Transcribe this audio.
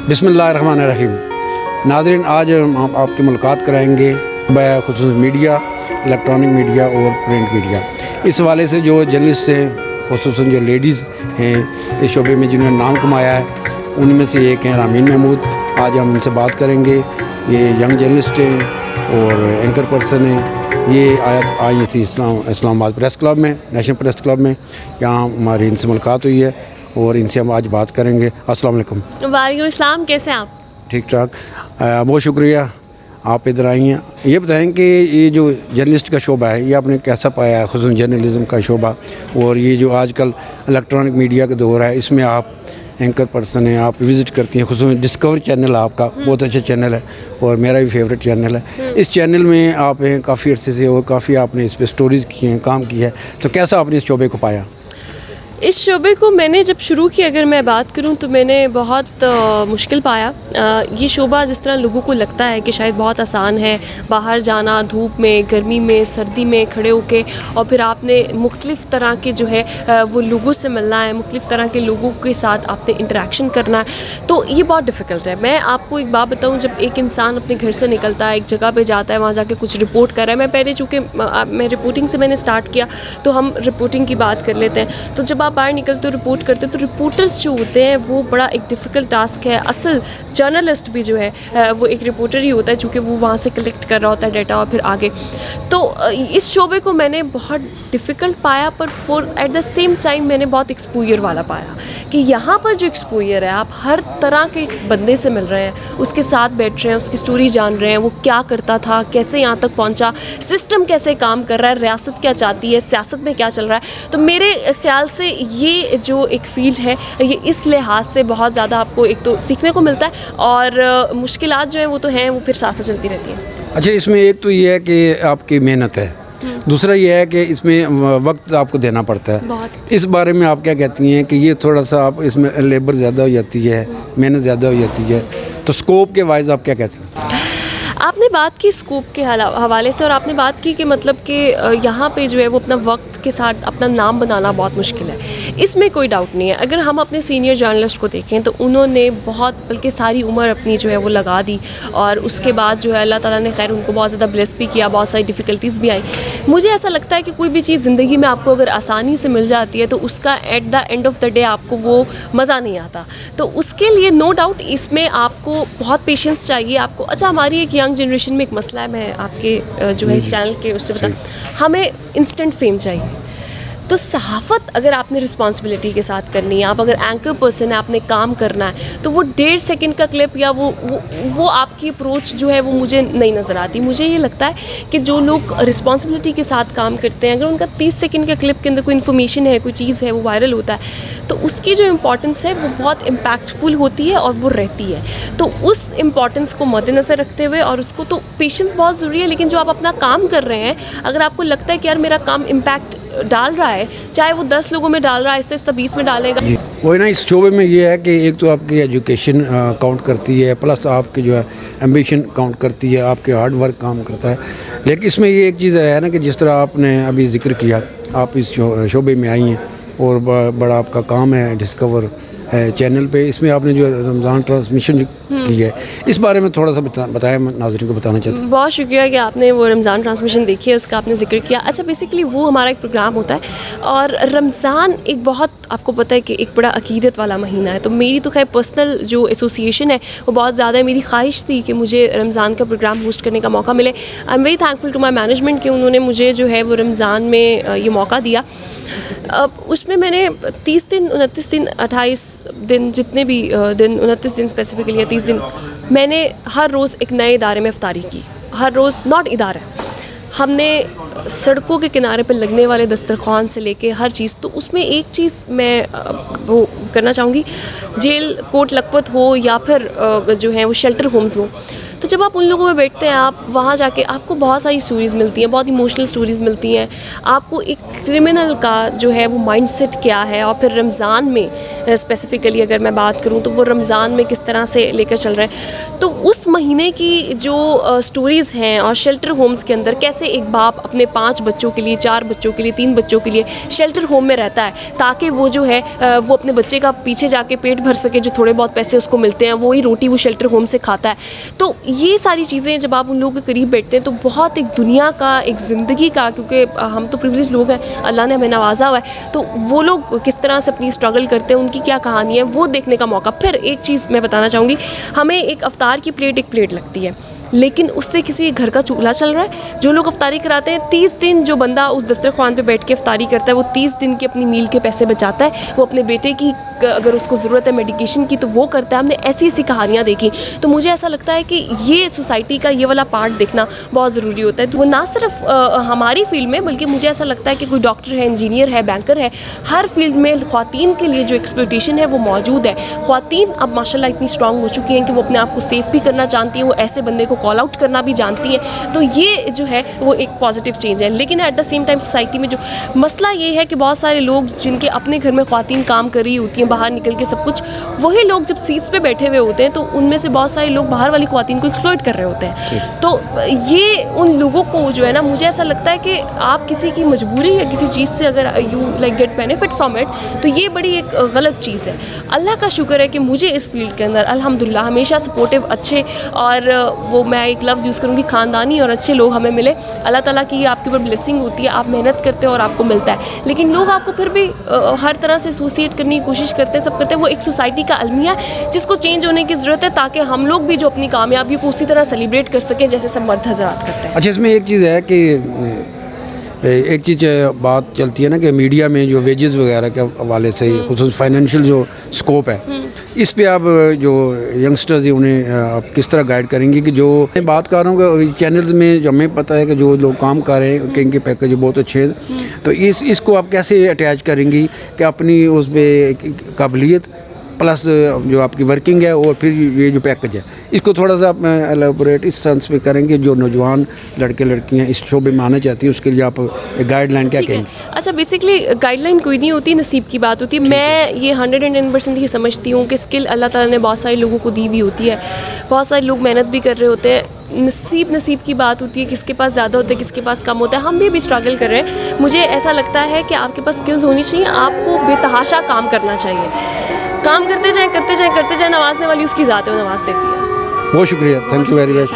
बिस्मिल्लाहिर्रहमानिर्रहीम। नाज़रीन, आज हम आपकी मुलाकात कराएंगे खुसूस मीडिया, इलेक्ट्रॉनिक मीडिया और प्रिंट मीडिया। इस हवाले से जो जर्नलिस्ट हैं, खुसूसन जो लेडीज़ हैं इस शोबे में जिन्होंने नाम कमाया है, उनमें से एक हैं रामीन महमूद। आज हम इनसे बात करेंगे। ये यंग जर्नलिस्ट हैं और एंकर पर्सन हैं। ये आई थी इस्लामाबाद प्रेस क्लब में, नेशनल प्रेस क्लब में। यहाँ हमारी इनसे मुलाकात हुई है और इनसे हम आज बात करेंगे। अस्सलाम वालेकुम। वालेकुम अस्सलाम, कैसे हैं आप? ठीक ठाक, बहुत शुक्रिया आप इधर आई हैं। ये बताएं कि ये जो जर्नलिस्ट का शोबा है, ये आपने कैसा पाया है, खुसूसन जर्नलिज़म का शोबा, और ये जो आजकल इलेक्ट्रॉनिक मीडिया का दौर है, इसमें आप एंकर पर्सन हैं, आप विज़िट करती हैं। खुसूसन डिस्कवर चैनल आपका बहुत अच्छा चैनल है और मेरा भी फेवरेट चैनल है। इस चैनल में आप हैं काफ़ी अर्से से और काफ़ी आपने इस पर स्टोरीज़ की हैं, काम किया है, तो कैसा आपने इस शोबे को पाया? इस शोबे को मैंने जब शुरू किया, अगर मैं बात करूं तो मैंने बहुत मुश्किल पाया। ये शोबा जिस तरह लोगों को लगता है कि शायद बहुत आसान है, बाहर जाना धूप में, गर्मी में, सर्दी में खड़े होके, और फिर आपने मुख्तलिफ़ तरह के जो है वो लोगों से मिलना है, मुख्तलिफ़ तरह के लोगों के साथ आपने इंटरेक्शन करना है, तो ये बहुत डिफ़िकल्ट है। मैं आपको एक बात बताऊँ, जब एक इंसान अपने घर से निकलता है, एक जगह पर जाता है, वहाँ जाके कुछ रिपोर्ट कर रहा है। मैं पहले चूँकि मैं रिपोर्टिंग से मैंने स्टार्ट किया, तो हम रिपोर्टिंग की बात कर लेते हैं। तो जब आप बाहर निकलते हो, रिपोर्ट करते हो, तो रिपोर्टर्स जो होते हैं वो बड़ा एक डिफ़िकल्ट टास्क है। असल जर्नलिस्ट भी जो है वो एक रिपोर्टर ही होता है, चूँकि वो वहाँ से कलेक्ट कर रहा होता है डाटा और फिर आगे। तो इस शोबे को मैंने बहुत डिफ़िकल्ट पाया, पर एट द सेम टाइम मैंने बहुत एक्सपोजर वाला पाया कि यहाँ पर जो एक्सपोजर है, आप हर तरह के बंदे से मिल रहे हैं, उसके साथ बैठ रहे हैं, उसकी स्टोरी जान रहे हैं, वो क्या करता था, कैसे यहाँ तक पहुँचा, सिस्टम कैसे काम कर रहा है, रियासत क्या चाहती है, सियासत में क्या चल रहा है। तो मेरे ख़्याल से ये जो एक फ़ील्ड है, ये इस लिहाज से बहुत ज़्यादा आपको एक तो सीखने को मिलता है, और मुश्किलात जो है वो तो हैं, वो फिर साथ साथ चलती रहती हैं। अच्छा, इसमें एक तो ये है कि आपकी मेहनत है, दूसरा ये है कि इसमें वक्त आपको देना पड़ता है। बहुत। इस बारे में आप क्या कहती हैं कि ये थोड़ा सा आप इसमें लेबर ज़्यादा हो जाती है, मेहनत ज़्यादा हो जाती है, तो स्कोप के वाइज आप क्या कहती हैं? आपने बात की स्कोप के हवाले से, और आपने बात की कि मतलब कि यहाँ पे जो है वो अपना वक्त के साथ अपना नाम बनाना बहुत मुश्किल है, इसमें कोई डाउट नहीं है। अगर हम अपने सीनियर जर्नलिस्ट को देखें तो उन्होंने बहुत, बल्कि सारी उम्र अपनी जो है वो लगा दी, और उसके बाद जो है अल्लाह ताला ने खैर उनको बहुत ज़्यादा ब्लेस भी किया, बहुत सारी डिफ़िकल्टीज़ भी आई। मुझे ऐसा लगता है कि कोई भी चीज़ ज़िंदगी में आपको अगर आसानी से मिल जाती है तो उसका at the end of the day आपको वो मज़ा नहीं आता। तो उसके लिए नो डाउट इसमें आपको बहुत पेशेंस चाहिए आपको। अच्छा, हमारी एक यंग जनरेशन में एक मसला है, मैं आपके जो है इस चैनल के उससे बता, हमें इंस्टेंट फेम चाहिए। तो सहाफ़त अगर आपने रिस्पॉन्सिबिलिटी के साथ करनी है, आप अगर एंकर पर्सन है, आपने काम करना है, तो वो 1.5 सेकंड का क्लिप या वो आपकी अप्रोच जो है वो मुझे नहीं नज़र आती। मुझे ये लगता है कि जो लोग रिस्पॉन्सिबिलिटी के साथ काम करते हैं, अगर उनका 30 सेकंड का क्लिप के अंदर कोई इन्फॉर्मेशन है, कोई चीज़ है, वो वायरल होता है, तो उसकी जो इम्पॉर्टेंस है वो बहुत इम्पैक्टफुल होती है और वो रहती है। तो उस इम्पॉर्टेंस को मद्देनज़र रखते हुए, और उसको तो पेशेंस बहुत ज़रूरी है, लेकिन जो आप अपना काम कर रहे हैं, अगर आपको लगता है कि यार मेरा काम इम्पैक्ट डाल रहा है, चाहे वो 10 लोगों में डाल रहा है, आहिस्ता आहिस्ता 20 में डालेगा। वही ना, इस शोबे में ये है कि एक तो आपकी एजुकेशन काउंट करती है, प्लस आपकी जो है एम्बिशन काउंट करती है, आपके हार्ड वर्क काम करता है। लेकिन इसमें ये एक चीज़ है ना कि जिस तरह आपने अभी जिक्र किया, आप इस शोबे में आई हैं और बड़ा आपका काम है डिस्कवर चैनल पे, इसमें आपने जो रमज़ान ट्रांसमिशन की है, इस बारे में थोड़ा सा बताया, नाज़रीन को बताना चाहते हैं। बहुत शुक्रिया कि आपने वो रमज़ान ट्रांसमिशन देखी है, उसका आपने जिक्र किया। अच्छा, बेसिकली वो हमारा एक प्रोग्राम होता है, और रमज़ान एक बहुत, आपको पता है कि एक बड़ा अकीदत वाला महीना है। तो मेरी तो खैर पर्सनल जो एसोसिएशन है वो बहुत ज़्यादा है, मेरी ख्वाहिश थी कि मुझे रमज़ान का प्रोग्राम होस्ट करने का मौका मिले। I am very thankful to my management कि उन्होंने मुझे जो है वो रमज़ान में ये मौका दिया। अब उसमें मैंने 30 दिन, 29 दिन, 28 दिन, जितने भी दिन, 29 दिन स्पेसिफिकली या 30 दिन, मैंने हर रोज़ एक नए इदारे में इफ्तारी की। हर रोज़, नॉट इदारा, हमने सड़कों के किनारे पर लगने वाले दस्तरखान से लेके हर चीज़। तो उसमें एक चीज़ मैं वो करना चाहूँगी, जेल कोट लखपत हो या फिर जो है वो शेल्टर होम्स हो, तो जब आप उन लोगों में बैठते हैं, आप वहाँ जाके आपको बहुत सारी स्टोरीज़ मिलती हैं, बहुत इमोशनल स्टोरीज़ मिलती हैं। आपको एक क्रिमिनल का जो है वो माइंडसेट क्या है, और फिर रमज़ान में स्पेसिफ़िकली अगर मैं बात करूँ तो वो रमज़ान में किस तरह से लेकर चल रहे हैं। तो उस महीने की जो स्टोरीज़ हैं, और शेल्टर होम्स के अंदर कैसे एक बाप अपने अपने 5 बच्चों के लिए, 4 बच्चों के लिए, 3 बच्चों के लिए शेल्टर होम में रहता है, ताकि वो जो है वो अपने बच्चे का पीछे जाके पेट भर सके, जो थोड़े बहुत पैसे उसको मिलते हैं वही रोटी वो शेल्टर होम से खाता है। तो ये सारी चीज़ें जब आप उन लोगों के करीब बैठते हैं तो बहुत एक दुनिया का, एक ज़िंदगी का, क्योंकि हम तो प्रिविलेज लोग हैं, अल्लाह ने हमें नवाजा हुआ है, तो वो लोग किस तरह से अपनी स्ट्रगल करते हैं, उनकी क्या कहानी है, वो देखने का मौका। फिर एक चीज़ मैं बताना चाहूँगी, हमें एक अफ्तार की प्लेट एक प्लेट लगती है, लेकिन उससे किसी घर का चूल्हा चल रहा है। जो लोग अफ्तारी कराते हैं, 30 दिन जो बंदा उस दस्तरखान पे बैठ के अफ्तारी करता है, वो 30 दिन की अपनी मील के पैसे बचाता है। वो अपने बेटे की, अगर उसको ज़रूरत है मेडिकेशन की, तो वो करता है। हमने ऐसी ऐसी कहानियाँ देखी, तो मुझे ऐसा लगता है कि ये सोसाइटी का ये वाला पार्ट देखना बहुत ज़रूरी होता है। तो वो ना सिर्फ हमारी फील्ड में, बल्कि मुझे ऐसा लगता है कि कोई डॉक्टर है, इंजीनियर है, बैंकर है, हर फील्ड में ख़वातीन के लिए जो एक्सप्लॉयटेशन है वो मौजूद है। ख़वातीन अब माशाल्लाह इतनी स्ट्रॉन्ग हो चुकी हैं कि वो अपने आप को सेफ भी करना जानती हैं, वो ऐसे बंदे को कॉल आउट करना भी जानती हैं। तो ये जो है वो एक पॉजिटिव चेंज है। लेकिन at the same time society में जो मसला ये है कि बहुत सारे लोग जिनके अपने घर में ख़वातीन काम कर रही होती हैं, बाहर निकल के सब कुछ, वही लोग जब सीट्स पे बैठे हुए होते हैं तो उनमें से बहुत सारे लोग बाहर वाली ख़वातीन को एक्सप्लॉइट कर रहे होते हैं। तो ये उन लोगों को जो है ना, मुझे ऐसा लगता है कि आप किसी की मजबूरी है किसी चीज़ से अगर you like get benefit from it, तो ये बड़ी एक गलत चीज़ है। अल्लाह का शुक्र है कि मुझे इस फील्ड के अंदर अल्हम्दुलिल्लाह हमेशा सपोर्टिव, अच्छे, और वो मैं एक लफ्ज़ यूज़ करूँगी, ख़ानदानी और अच्छे लोग हमें मिले। अल्लाह ताला की आपके ऊपर ब्लेसिंग होती है, आप मेहनत करते हो और आपको मिलता है। लेकिन लोग आपको फिर भी हर तरह से एसोसिएट करने की कोशिश करते हैं, सब करते हैं। वो एक सोसाइटी का अलमिया जिसको चेंज होने की ज़रूरत है, ताकि हम लोग भी जो अपनी कामयाबी को उसी तरह सेलिब्रेट कर सकें जैसे सब मर्द हज़रात करते हैं। अच्छा, इसमें एक चीज़ है कि एक चीज़ बात चलती है ना कि मीडिया में जो वेजेस वगैरह के हवाले से खुसूस फाइनेंशियल जो स्कोप है, इस पे आप जो यंगस्टर्स हैं उन्हें आप किस तरह गाइड करेंगे? कि जो मैं बात कर रहा हूँ कि चैनल्स में जो हमें पता है कि जो लोग काम कर रहे हैं, इनके पैकेज बहुत अच्छे हैं, तो इसको आप कैसे अटैच करेंगी कि अपनी उस पर काबिलियत प्लस जो आपकी वर्किंग है और फिर ये जो पैकेज है, इसको थोड़ा सा आप एलाबोरेट इस सेंस में करेंगे, जो नौजवान लड़के लड़कियां इस शोबे में आना चाहती है उसके लिए आप एक गाइडलाइन क्या कहेंगे? अच्छा, बेसिकली गाइडलाइन कोई नहीं होती, नसीब की बात होती है। मैं ये 110% ये समझती हूँ कि स्किल अल्लाह ताला ने बहुत सारे लोगों को दी भी होती है, बहुत सारे लोग मेहनत भी कर रहे होते हैं। नसीब की बात होती है, किसके पास ज़्यादा होता है, किसके पास कम होता है। हम भी स्ट्रगल कर रहे हैं। मुझे ऐसा लगता है कि आपके पास स्किल्स होनी चाहिए, आपको बेतहाशा काम करना चाहिए। काम करते जाएं, नवाजने वाली उसकी ज़ात है, वो नवाज देती है। बहुत शुक्रिया, थैंक यू वेरी मच।